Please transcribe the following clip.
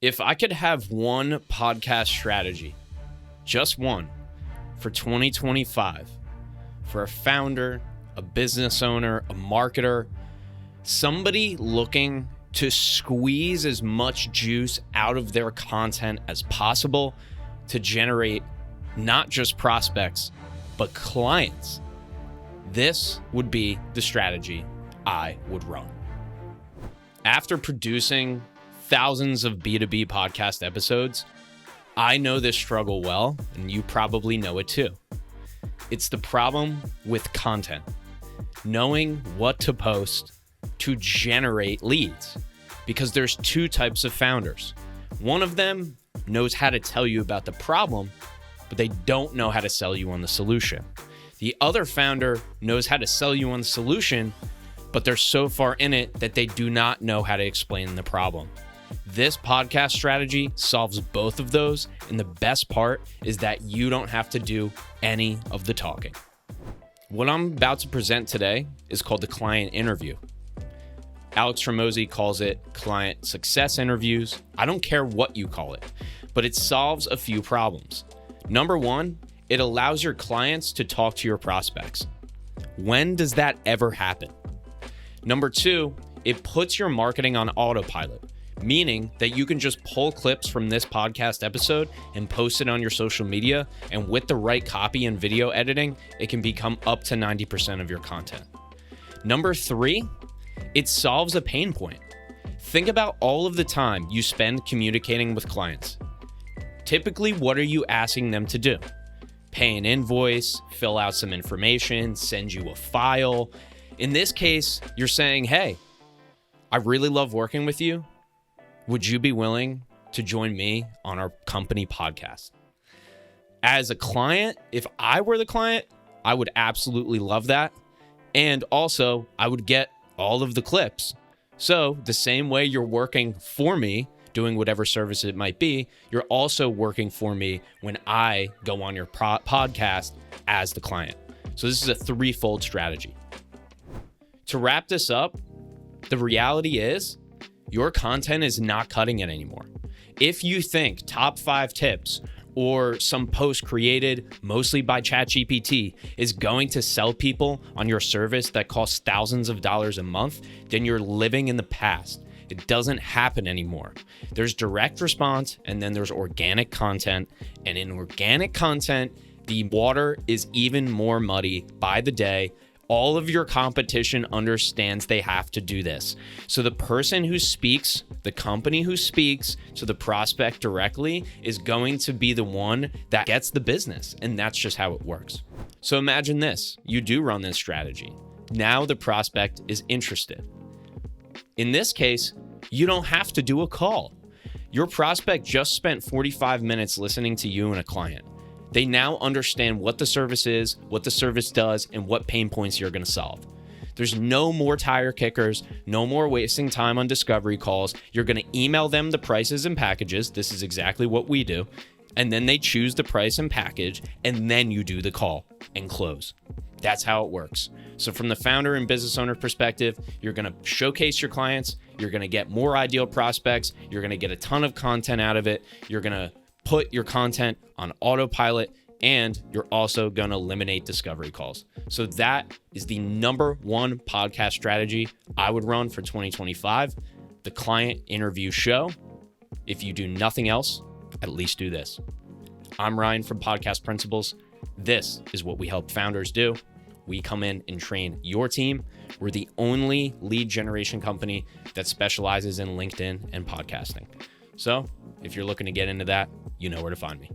If I could have one podcast strategy, just one, for 2025, for a founder, a business owner, a marketer, somebody looking to squeeze as much juice out of their content as possible to generate not just prospects, but clients, this would be the strategy I would run. After producing thousands of B2B podcast episodes, I know this struggle well, and you probably know it too. It's the problem with content, knowing what to post to generate leads, because there's two types of founders. One of them knows how to tell you about the problem, but they don't know how to sell you on the solution. The other founder knows how to sell you on the solution, but they're so far in it that they do not know how to explain the problem. This podcast strategy solves both of those, and the best part is that you don't have to do any of the talking. What I'm about to present today is called the client interview. Alex Hormozi calls it client success interviews. I don't care what you call it, but it solves a few problems. Number one, it allows your clients to talk to your prospects. When does that ever happen? Number two, it puts your marketing on autopilot, meaning that you can just pull clips from this podcast episode and post it on your social media, and with the right copy and video editing, it can become up to 90% of your content. Number three, it solves a pain point. Think about all of the time you spend communicating with clients. Typically, what are you asking them to do? Pay an invoice, fill out some information, send you a file. In this case, you're saying, hey, I really love working with you. Would you be willing to join me on our company podcast? As a client, if I were the client, I would absolutely love that. And also, I would get all of the clips. So the same way you're working for me, doing whatever service it might be, you're also working for me when I go on your podcast as the client. So this is a threefold strategy. To wrap this up, the reality is your content is not cutting it anymore. If you think top 5 tips or some post created mostly by ChatGPT is going to sell people on your service that costs thousands of dollars a month, then you're living in the past. It doesn't happen anymore. There's direct response, and then there's organic content. And in organic content, the water is even more muddy by the day. All of your competition understands they have to do this. So the person who speaks, the company who speaks to the prospect directly is going to be the one that gets the business. And that's just how it works. So imagine this, you do run this strategy. Now the prospect is interested. In this case, you don't have to do a call. Your prospect just spent 45 minutes listening to you and a client. They now understand what the service is, what the service does, and what pain points you're going to solve. There's no more tire kickers, no more wasting time on discovery calls. You're going to email them the prices and packages. This is exactly what we do. And then they choose the price and package, and then you do the call and close. That's how it works. So from the founder and business owner perspective, you're going to showcase your clients. You're going to get more ideal prospects. You're going to get a ton of content out of it. You're going to put your content on autopilot, and you're also going to eliminate discovery calls. So that is the number one podcast strategy I would run for 2025, the client interview show. If you do nothing else, at least do this. I'm Ryan from Podcast Principles. This is what we help founders do. We come in and train your team. We're the only lead generation company that specializes in LinkedIn and podcasting. So if you're looking to get into that, you know where to find me.